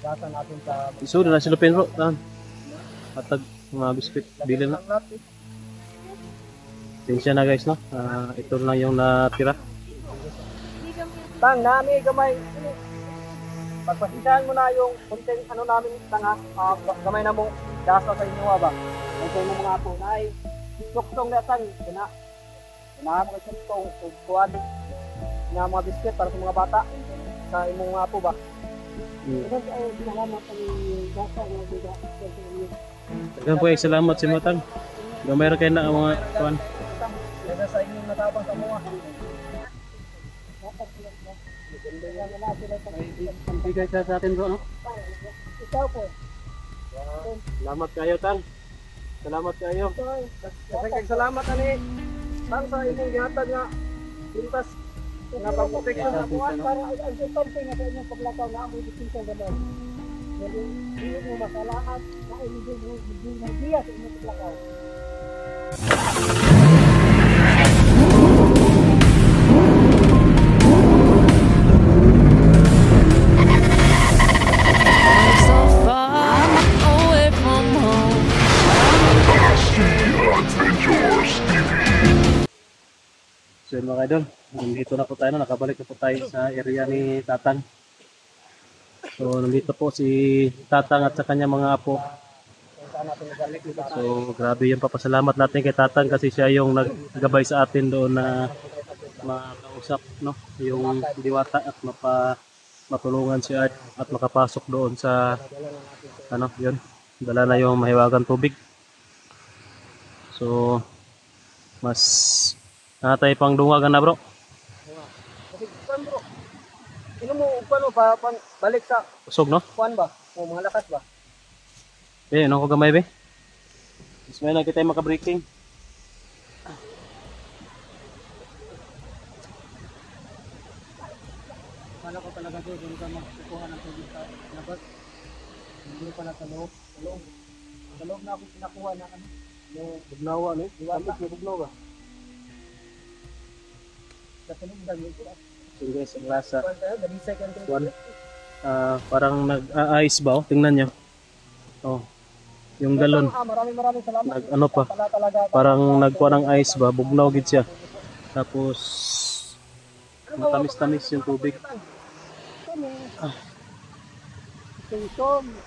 gasa natin sa Iso na silupin bro. Tan. Atag mga biskwit bilin na. Tensya na guys no. Ito lang yung natira. Tang, nami gamay. Pagpasensyahan mo na yung konting ano namin tanga, gamay na mo gasa sa inyo ba. Kaya mo mga apo na ay tuktong na tang na mo kasi tong kuwan na mga biskwit para sa mga bata sa imong mga apo ba. Dagan po salamat si Matang. Gamay ra kay na ang mga kuan. Kaya sa inyong natabang sa mga. Bigay ka sa atin bro no. Ikaw po. Salamat kayo Tang. Salamat kayo. Kasi salamat ani. Tang sa inyong gihatag nga pintas nga pagproteksyon sa buwan para ang importante nga sa inyong paglakaw na mo distinction ganon. Jadi hindi mo masalahat na hindi mo diya sa inyong paglakaw. So yun mga idol, nandito na po tayo, nakabalik na po tayo sa area ni Tatang. So nandito po si Tatang at sa kanya mga apo. So grabe yung papasalamat natin kay Tatang kasi siya yung naggabay sa atin doon na makausap no, yung diwata at matulungan si Art at makapasok doon sa ano yun, dala na yung mahiwagang tubig. So mas natay pang dungagan na bro. Kasi kan bro. Ino mo paano pa balik sa Usog no? kuan ba? O mga lakas ba? Eh, ano ko gamay be? Mas may na kita maka-breaking. Kala ko talaga doon ka magkukuha ng tubig sa labas. Hindi pala sa loob. Sa loob na ako pinakuha na ano. Yung bugnawa no? Diwata yung bugnawa. Sa tulong dami ito. So guys, ang lasa. One. Parang nag-ice ba? Oh? Tingnan nyo. Oh, yung galon. Maraming salamat. Ano pa? Parang nagkuha ng ice ba? Bugnaw gid siya. Tapos matamis-tamis yung tubig.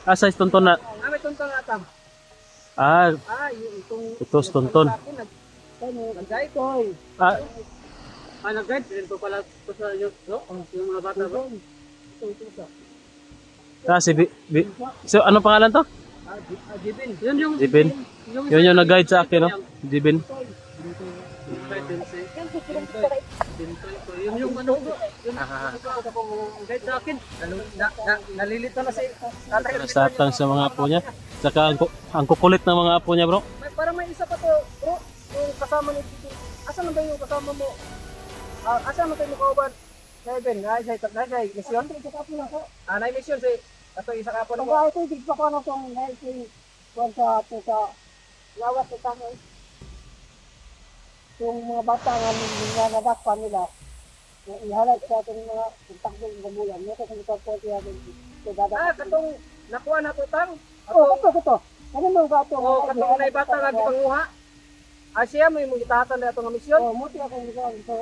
Asa is tonton na? May tuntong atam. Ito is tonton. Nag-guide ko. Nag-guide. Ito pala ito sa inyo. Yung mga bata ba? So, anong pangalan to? Jibin. Yun yung Jibin. Yun yung nag-guide sa akin, no? Jibin. Yun yung ano, guide sa akin. Nalilito na si Tatang sa mga apo niya. Saka ang kukulit ng mga apo niya, bro. Para may isa pa to, bro. Yung kasama ni Tito. Asan ba yung kasama mo? Asan mo tayo kauban? Seven, nai mission. Nai mission si ato isa ka po na. Ang ito digpa ko na tong nai si kuan sa lawat sa tanay. Yung mga bata nga nadakpa nila. Ihalat sa atong mga takbo ng gamulan. Ito kung ito po siya katong nakuha na tutang. Ito. Ano mo gato? Katong nay bata lagi panguha. Siya mo yung itahatan na itong misyon. Muti akong ito.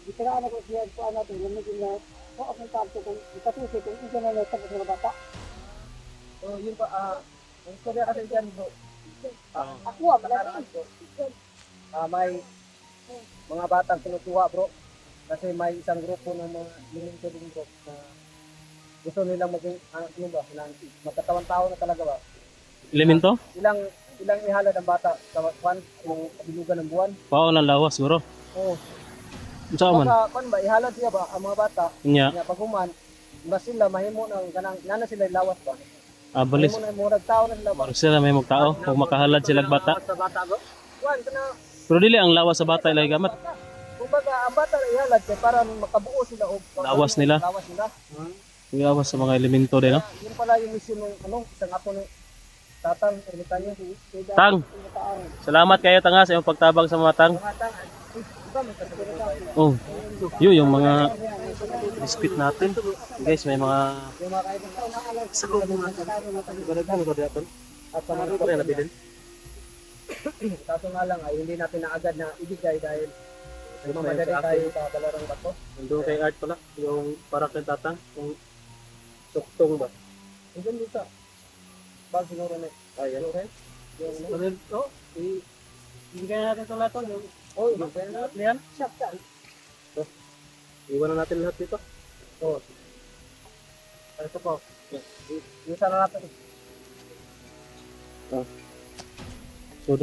Itiraan ako siya po natin. Yung na akong tanto kung ikatusi kung ito na natapos ng bata. Yun pa, ang istorya kasi dyan bro. Ako malaki. May mga batang kinukuha bro. Kasi may isang grupo ng mga liminto din bro. Gusto nilang maging, magkatawang tao na talaga ba? Elemento? Ilang ihalad ang bata sa kwan, yung kabilugan ng buwan. Pao lang lawas, bro. Oo. Saan man? Kwan ba, ihalad siya ba ang mga bata? Nya. Pag human, mas sila mahimo ng ganang, nana sila lawas ba? Balis. Mahimo na murag tao na sila ba? Marag sila may magtao kung makahalad sila bata. Sa bata go? Kwan, kana. Pero dili ang lawas sa bata ilay gamat. Kumbaga, ang bata na ihalad kay para makabuo sila o lawas nila. Lawas nila. Lawas sa mga elemento din, no? Yun pala yung mission ng isang apo ng Tatang, ermitanyo. Tang. Salamat kayo tanga sa iyong pagtabang sa mga tang. Mga tang, Oh, yun yung mga biscuit natin. Guys, may mga sakop mga gano'n ko dito. At sa mga rin nabilin. Kaso nga lang ay hindi natin na agad na ibigay dahil mamadali tayo sa balarang bato. Nandun kay Art pala, yung para kay Tatang, yung suktong ba? Hanggang dito. Bag siguro na. Ayan. Okay? Ano yun? Oh, ibigay natin ito lahat. Oh, ibigay na natin. Yan. Shop ka. Iwan na natin lahat dito. Oh. Ito po. Isa na natin. Oh. So,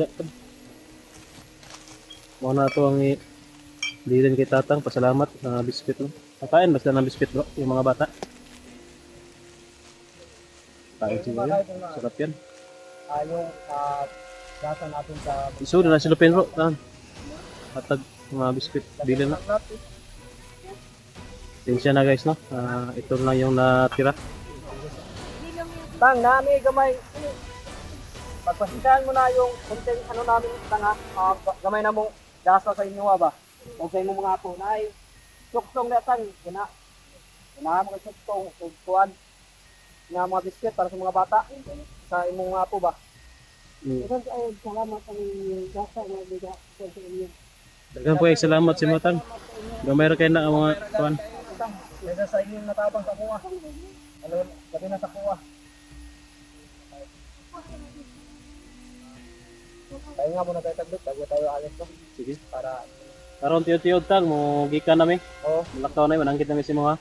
muna ito ang bilhin kay Tatang. Pasalamat sa biscuit. No? Kakain basta ng biscuit bro, yung mga bata. Kain siguro yan. Sarap yan. Yung gasa natin sa Iso na silupin bro. Patag mga biscuit. Bilhin na. Tinsya na guys no. Ito lang yung natira. Tang, nami gamay. Pagpasikahan mo na yung konting ano namin tanga, gamay na mong gasa sa inyo ba? Okay mo mga po na ay suktong na tang, kuna mo kay suktong, tuwan nga mga biscuit para sa mga bata sa imong mga po ba? Isang ay salamat ang gasa na biga sa inyo. Dagan po ay salamat si Matang. Gamay ra kay na ang mga tuwan. Kaya sa inyo natabang sa kuha. Ano, gabi na sa kuha. Tayo nga muna tayo taglit, bago tayo alis no? Sige. Para, Karon tiyod-tiyod tang mo gikan nami. oo. Malakaw na mananggit nami si mo ha.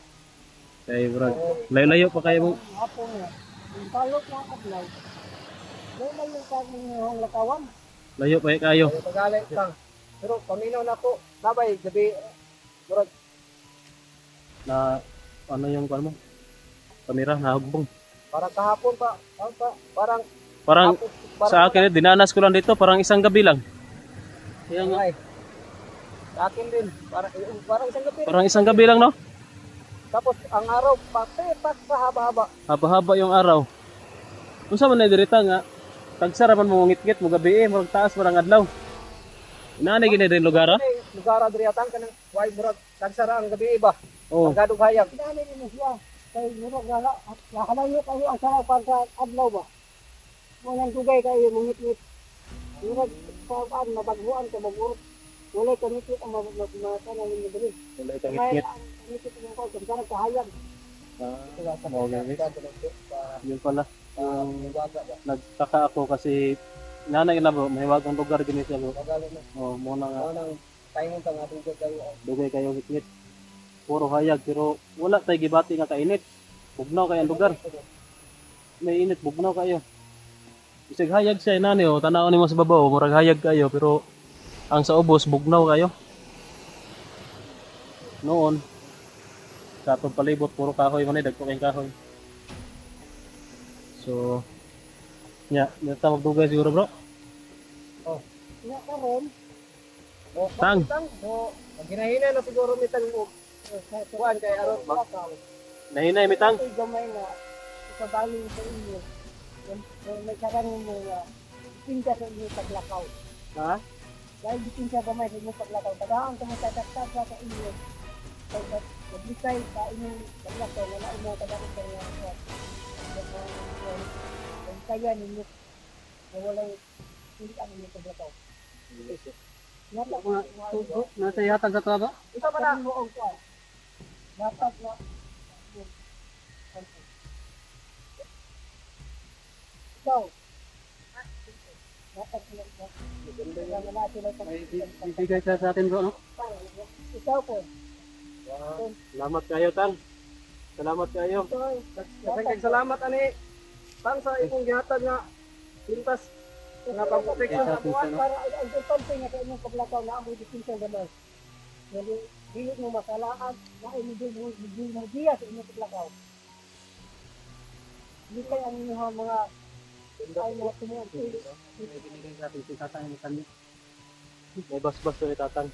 Kay bro. Layo-layo pa kayo mo. Apo nga, yung palot na adlaw. Dahil yung kami yung lakawan. Layo pa kayo. Tayo pag-alis lang. Pero paminaw na po, nabay, gabi, murag, Na ano yung kuan mo? Kamera nahugbong. parang kahapon pa, parang, Parang parang sa akin dinanas ko lang dito parang isang gabi lang. Kaya nga, Ay, sa akin din, parang isang gabi. parang isang gabi lang no. Tapos ang araw, patepak sa haba-haba. Haba-haba yung araw. Unsa man na dirita nga tagsara man mo ngit-ngit mo gabi murag taas parang adlaw. Inaani gini din lugar ha? Ay, lugar adriatan ka ng why murag nagsara ang gabi ba? Oh. Ang gadog hayag. Dali mo siya. Kay murag nakalayo kayo ang sarap sa adlaw ba? Walang tugay kayo mangit-ngit. Murag saan mabaghuan ka magurot. Wala ka ngit ang matanan ng gabi. Wala itong ngit-ngit. Ngit ang ko sa sarap kahayag. Oh, yun pala. Nagtaka ako kasi nanay na bro, may wagang lugar gini siya bro. Oh, muna nga Tayo ka nga tugay kayo. dugay kayo ngit-ngit. Puro hayag pero wala tay gibati nga kainit. Bugnaw kay ang lugar. May init bugnaw kayo. Isig hayag siya nani oh, tanaw nimo sa babaw, murag hayag kayo pero ang sa ubos bugnaw kayo. Noon sa atong palibot puro kahoy man dagko kay kahoy. So nita magdugay siguro bro. Oh. Nya karon. Oh, Tang. Oh, ginahinay na siguro mitang mo. Kuan kay aron ba? Nahinay mitang. Ay gamay na. Sa baling sa inyo. May karang mo pinta sa inyo paglakaw. Ha? Dahil pinta gamay sa inyo paglakaw. Tagaan ka mo tataktak sa inyo. Pag-design sa inyong paglakaw, wala mo tagaan sa inyo. Kaya ninyo na walang hindi ang inyong paglakaw. Nasa yatag sa traba? Ito pa na mo ang kuan. Dapat na ikaw. Dapat na Ibigay ka sa atin bro, no? ikaw po. Salamat kayo, Tang. Salamat kayo. Daghang salamat ani. Tang sa imong gihatag nga pintas nga pagproteksyon sa buwan para ang importante nga sa inyong paglakaw na amo distinction gamay. Dili dili mo masalaan na imong mo diya sa inyong paglakaw. Hindi kay ang inyong mga ay mga tumutuloy. Ibigay sa atin si Tatang ni kanya. May basbas to ni Tatang.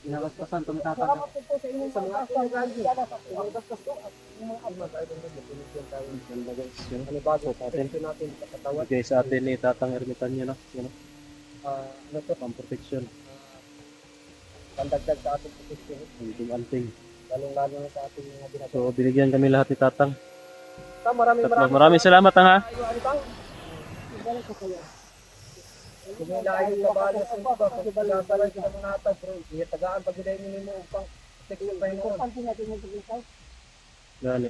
Inabasbasan to ni Tatang. Salamat po sa inyong mga pagkakasala sa pagkakasala sa mga almas ay definition tayo. Ganda guys, yun. Ano bago sa atin? natin sa katawan. Ibigay sa atin ni Tatang Ermitanyo, no? Yun, no? Ano to? Pang protection. pandagdag sa ating posisyon. Anting-anting. Lalong-lalo na sa ating mga ginagawa. So binigyan kami lahat ni Tatang. Maraming Salamat Tang ha. Kung nilahil sa bahala sa iba, kung pinasalan sa mga atag, bro, tagaan pag ilay mo upang seksyon pa yun. Pansin natin yung pag-isaw. Gani.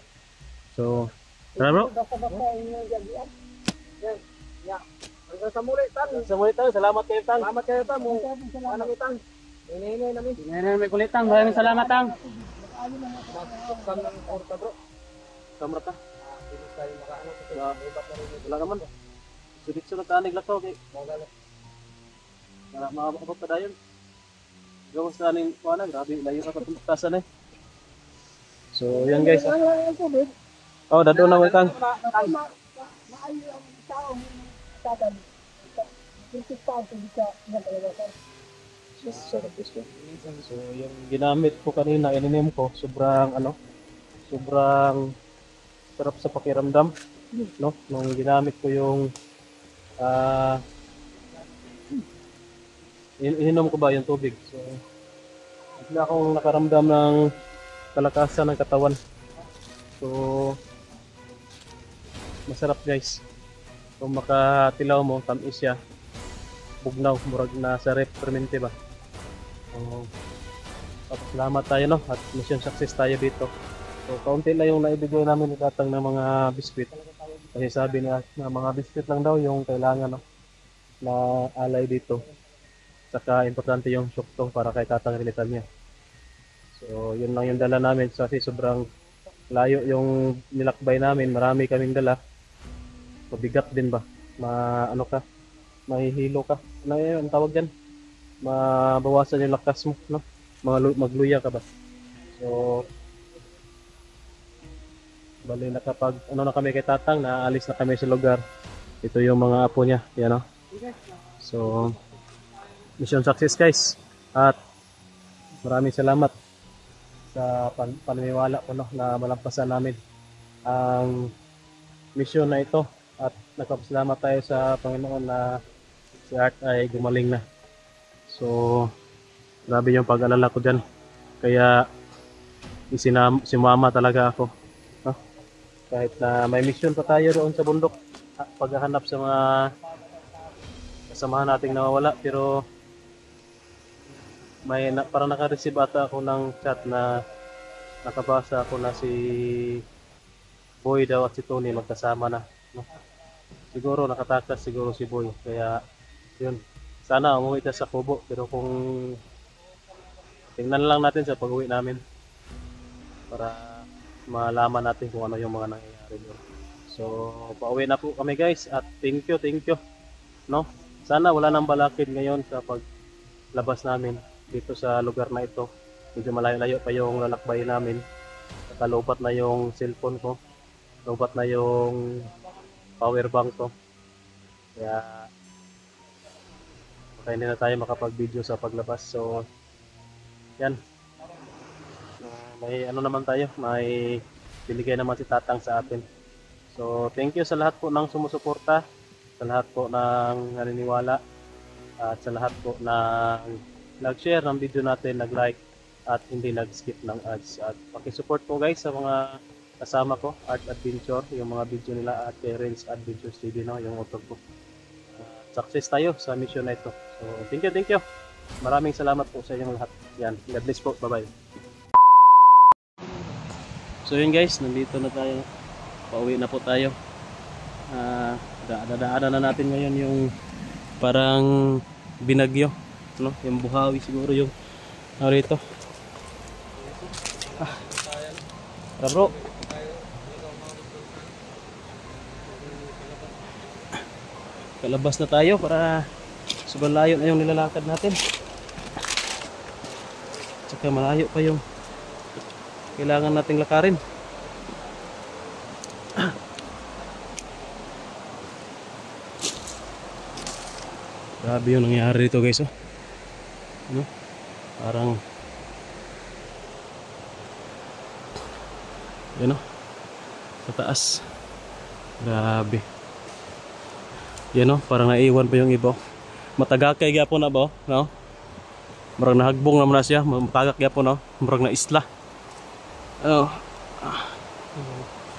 So, tara bro. Basta-basta yung gagian. Yan. Ya. Hanggang sa muli, Tang. Sa muli Tang, salamat kayo Tang. Salamat kayo, Tang. Manang itang. Hinihingi namin. Ngayon may kulit Tang. Maraming salamat Tang. Masukang ng orta, bro. Kamera ta. Hindi tayo makaano sa iba't na rin. Wala naman. Sunod-sunod tanig lang to. Magalit. Para maabot pa dayon. Gawas na ning kuana, grabe layo ka patuntasan eh. So, yan guys. Oh, dado na mo Tang. Maayo ang taong tagan. Krisis pa ang pagka nagalawasan. So, yung ginamit ko kanina, ininim ko, sobrang sarap sa pakiramdam, no? Nung ginamit ko yung ininom ko ba yung tubig. So, bigla akong nakaramdam ng kalakasan ng katawan. So, masarap guys. Kung makatilaw mo, tamis siya. Bugnaw, murag na sa permente ba. So, salamat tayo no at mission success tayo dito. So, kaunti lang yung naibigay namin ni Tatang ng mga biskwit. Kasi sabi niya na mga biskwit lang daw yung kailangan no, na alay dito. Saka importante yung syukto para kay Tatang Relitan niya. So, yun lang yung dala namin kasi sobrang layo yung nilakbay namin. Marami kaming dala. Mabigat din ba? Ano ka? Mahihilo ka. Ano yun ang tawag dyan? Mabawasan yung lakas mo, no? Magluya ka ba? So, bali na kapag ano na kami kay Tatang, naalis na kami sa lugar. Ito yung mga apo niya, yan no? So, mission success guys. At maraming salamat sa paniniwala ko no, na malampasan namin ang mission na ito. At nagpapasalamat tayo sa Panginoon na si Art ay gumaling na. So, grabe yung pag-alala ko dyan. Kaya, simama talaga ako. No? Kahit na may mission pa tayo doon sa bundok. Paghahanap sa mga kasamahan nating nawawala. Pero, parang naka-receive ata ako ng chat na nakabasa ako na si Boy daw at si Tony magkasama na. No? Siguro nakatakas siguro si Boy. Kaya, yun. Sana umuwi tayo sa Kubo, pero kung tingnan lang natin sa pag-uwi namin para malaman natin kung ano yung mga nangyayari doon. So, pauwi na po kami guys at thank you. No? Sana wala nang balakid ngayon sa paglabas namin dito sa lugar na ito. Medyo malayo-layo pa yung lalakbay namin. Nakalubat na yung cellphone ko. Lubat na yung power bank ko. Kaya hindi na tayo makapag-video sa paglabas. So, yan. May ano naman tayo, may binigay naman si Tatang sa atin. So, thank you sa lahat po ng sumusuporta, sa lahat po ng naniniwala, at sa lahat po ng nag-share ng video natin, nag-like, at hindi nag-skip ng ads. At pakisupport po guys sa mga kasama ko, Art Adventure, yung mga video nila at Renz Adventures TV, no, yung author ko. Success tayo sa mission na ito. So, thank you. Maraming salamat po sa inyong lahat. Yan, God bless po. Bye-bye. So yun guys, nandito na tayo. Pauwi na po tayo. Dadaanan na natin ngayon yung parang binagyo, no? Yung buhawi siguro yung rito. Tara bro. Kalabas na tayo para sobrang layo na yung nilalakad natin. Tsaka malayo pa yung kailangan nating lakarin. Grabe yung nangyari dito guys, oh. Ano? Parang yun, oh. Sa taas. Grabe. Yan, oh, parang naiwan pa yung iba. Matagakay gyapon na ba, no? Murag nahagbong naman na siya, matagak gyapon no. Murag na isla. Oh.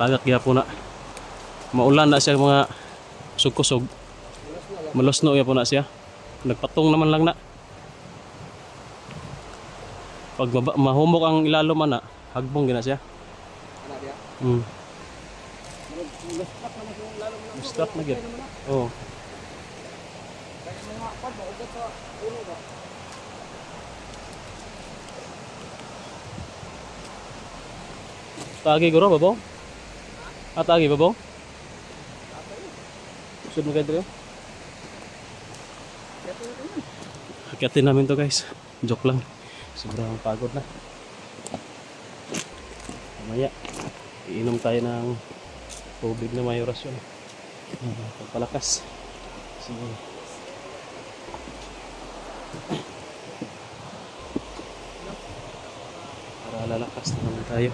Tagak gyapon na. Maulan na siya mga kusog-kusog. Malosno gyapon na siya. Nagpatong naman lang na. Pag mahumok ang ilalom na, hagbong gina siya. Stop na gyud. Oh. Tagi guro babaw? Tagi babaw? Sud mo kayo dito? Akitin namin to guys. Joke lang. Sobrang pagod na. Mamaya iinom tayo ng tubig na may orasyon. Pagpalakas. Sige. Para lalakas na naman tayo.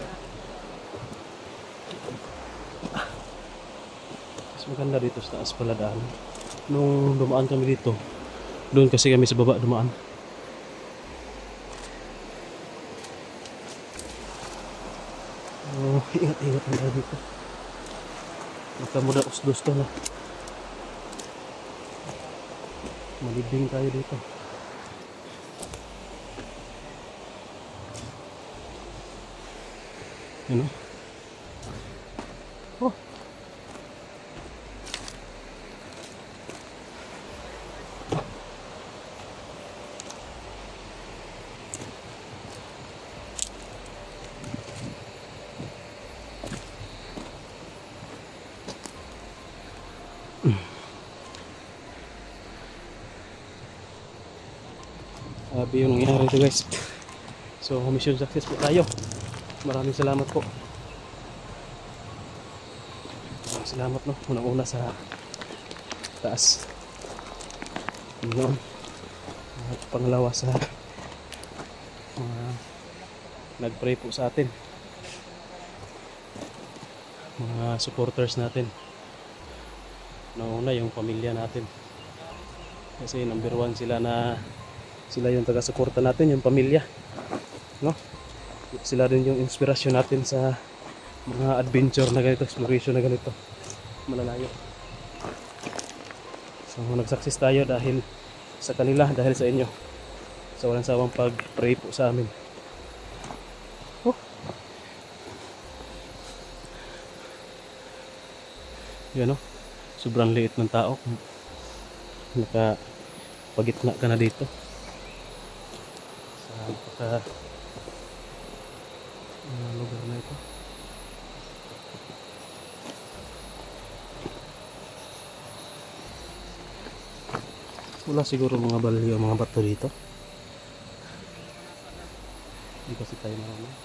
Mas maganda dito sa taas pala daan. Nung dumaan kami dito, doon kasi kami sa baba dumaan. Oh, ingat-ingat ang tayo dito. Baka mo na usdos ka na. Malibing tayo dito. Ano? Oh. Sabi yung nangyari ito guys. So mission success po tayo. Maraming salamat po. Maraming salamat no. Unang-una sa taas. Yun. At pangalawa sa mga nag-pray po sa atin. Mga supporters natin. Nauna yung pamilya natin. Kasi number 1 sila na sila yung taga-suporta natin, yung pamilya. No? Sila din yung inspirasyon natin sa mga adventure na ganito, exploration na ganito. Malalayo. So nag-success tayo dahil sa kanila, dahil sa inyo. Sa walang sawang pag-pray po sa amin. Oh. Yan o. Sobrang liit ng tao. Nakapagitna ka na dito. Sa lugar na ito. Wala siguro mga balyo, mga bato dito. Hindi kasi tayo marunong.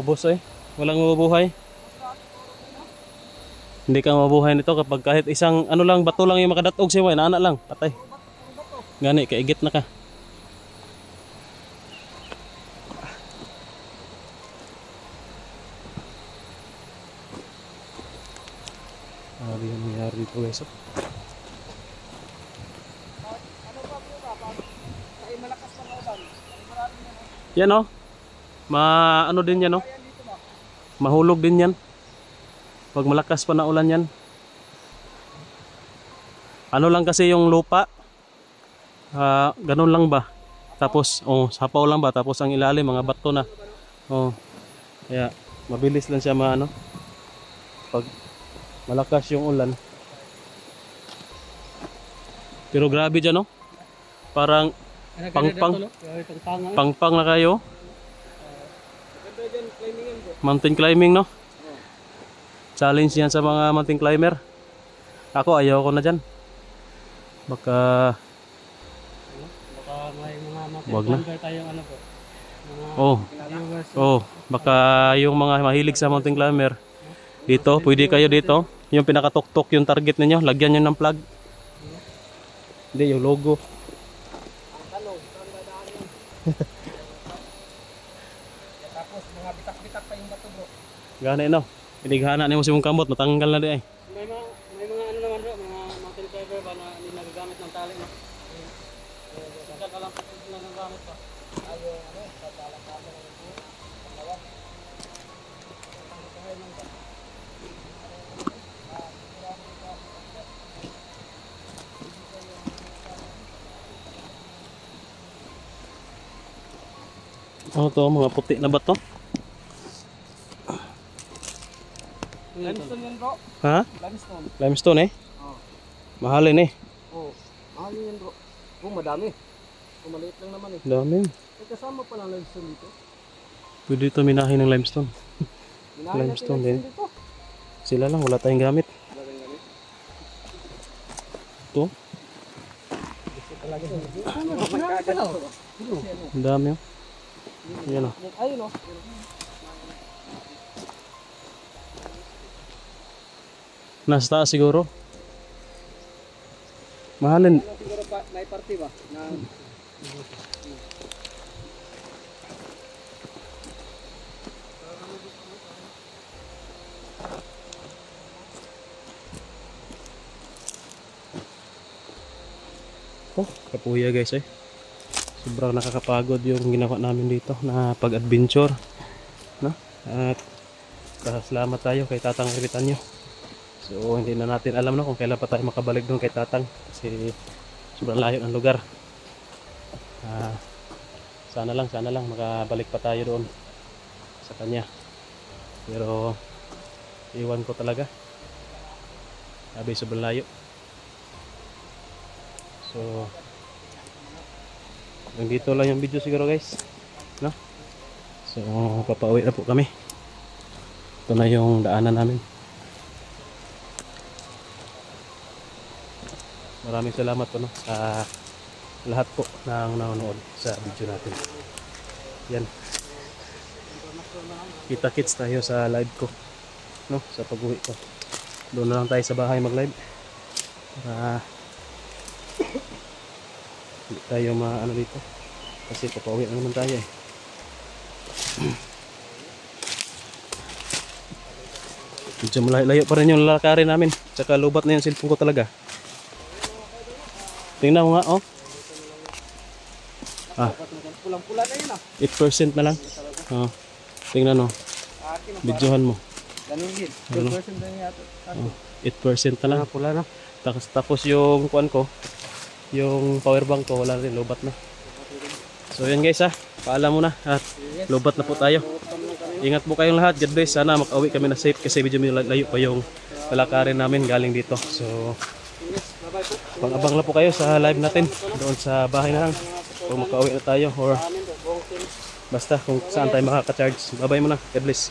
Ubos eh. Walang mabubuhay. Hindi ka mabuhay nito kapag kahit isang ano lang, bato lang yung makadatog siya, inaanak lang, patay. Gani, kaigit na ka. Sabi yung nangyari dito guys. Yan o. Ano din yan o. Mahulog din yan. Pag malakas pa na ulan yan. Ano lang kasi yung lupa. Ganun lang ba. Tapos, sapaw lang ba. Tapos ang ilalim, mga bato na. Kaya, mabilis lang siya maano. Pag malakas yung ulan. Pero grabe dyan, no? Parang pang na kayo. Mountain climbing, no? Challenge yan sa mga mountain climber. Ako, ayaw ko na dyan. Baka may mga mountain climber tayong ano po. Baka yung mga mahilig sa mountain climber dito, pwede kayo dito. Yung pinakatuktok yung target ninyo, lagyan nyo ng plug. Hindi, yung logo. Tapos mga bitak-bitak pa yung bato bro. Gana no. Inighana ni mo si mong kamot, matanggal na di ay. May mga ano naman bro, mga tali na. Saka ka lang pati na ng gamit pa. Ayaw, pagkalang kami ng ito. Pangalawa. Ano to, mga puti na bato? Limestone yun bro. Ha? Limestone. Limestone eh? Oo. Mahalin eh. Oo. Mahal yun bro. Madami. Maliit lang naman eh. Dami. May kasama pa lang limestone dito. Pwede ito minahin ng limestone. Minahin Limestone natin din. dito. Sila lang, wala tayong gamit. Wala tayong gamit. Ito, Gusto talaga dito. ang dami oh. Yan oh. Ayun o. Nasa taas siguro. Mahalin. Siguro pa, may party ba? Na... Oh, kapuya guys eh. Sobrang nakakapagod yung ginawa namin dito na pag-adventure, no? At salamat tayo kay Tatang Ermitanyo. So hindi na natin alam no kung kailan pa tayo makabalik doon kay Tatang kasi sobrang layo ng lugar. Sana lang makabalik pa tayo doon sa kanya. Pero iwan ko talaga. Sabi sobrang layo. So hanggang dito lang yung video siguro guys, no? So papauwi na po kami. Ito na yung daanan namin. Maraming salamat po no sa lahat po ng nanonood sa video natin. Yan, kita-kits tayo sa live ko, no? Sa pag-uwi ko doon na lang tayo sa bahay mag live para hindi tayo maano dito kasi papauwi na naman tayo eh. Medyo malayo pa rin yung lalakarin namin, tsaka lubat na yung cellphone ko talaga. Tingnan mo nga oh. Pulang-pula na yun ah. 8% na lang. Oh. Tingnan oh. Videohan mo. Ganun din. Ano? 2% na yata. 8% na lang. Pula na. Tapos yung kuan ko, yung power bank ko wala rin, lobat na. So yan guys ha, paalam muna at lobat na po tayo. Ingat po kayong lahat, God bless. Sana makauwi kami na safe kasi medyo layo pa yung lalakarin namin galing dito. So abang lang po kayo sa live natin doon sa bahay na lang kung makauwi na tayo or basta kung saan tayo makaka-charge. Bye bye muna, God bless.